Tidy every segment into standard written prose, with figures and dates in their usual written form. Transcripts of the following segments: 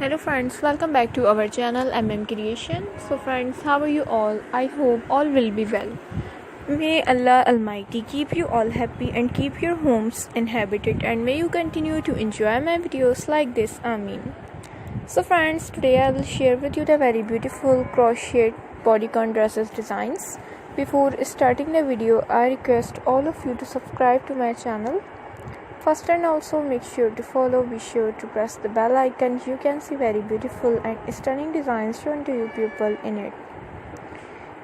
Hello friends, welcome back to our channel Creation. So friends, how are you all? I hope all will be well. May Allah Almighty keep you all happy and keep your homes inhabited, and may you continue to enjoy my videos like this. Ameen. So friends, today I will share with you the very beautiful crochet bodycon dresses designs. Before starting the video, I request all of you to subscribe to my channel first, and also make sure to follow. Be sure to press the bell icon. You can see very beautiful and stunning designs shown to you people in it.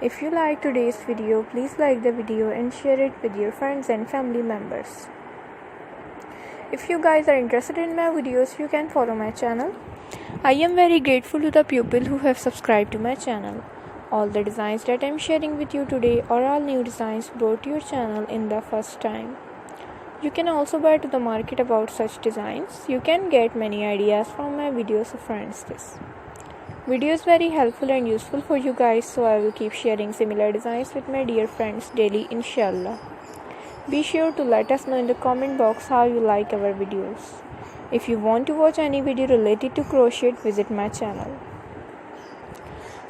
If you like today's video, please like the video and share it with your friends and family members. If you guys are interested in my videos, you can follow my channel. I am very grateful to the people who have subscribed to my channel. All the designs that I am sharing with you today are all new designs brought to your channel in the first time. You can also buy to the market about such designs. You can get many ideas from my videos. So friends, this video is very helpful and useful for you guys, so I will keep sharing similar designs with my dear friends daily, inshallah. Be sure to let us know in the comment box how you like our videos. If you want to watch any video related to crochet, visit my channel.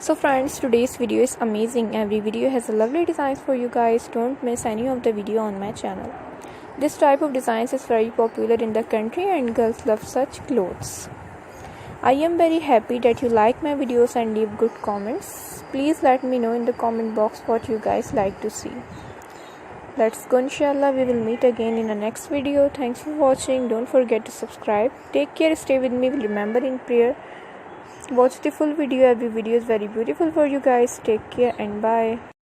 So friends, today's video is amazing. Every video has a lovely designs for you guys. Don't miss any of the video on my channel. This type of designs is very popular in the country and girls love such clothes. I am very happy that you like my videos and leave good comments. Please let me know in the comment box what you guys like to see. Let's go, inshallah. We will meet again in the next video. Thanks for watching. Don't forget to subscribe. Take care. Stay with me. Remember in prayer. Watch the full video. Every video is very beautiful for you guys. Take care and bye.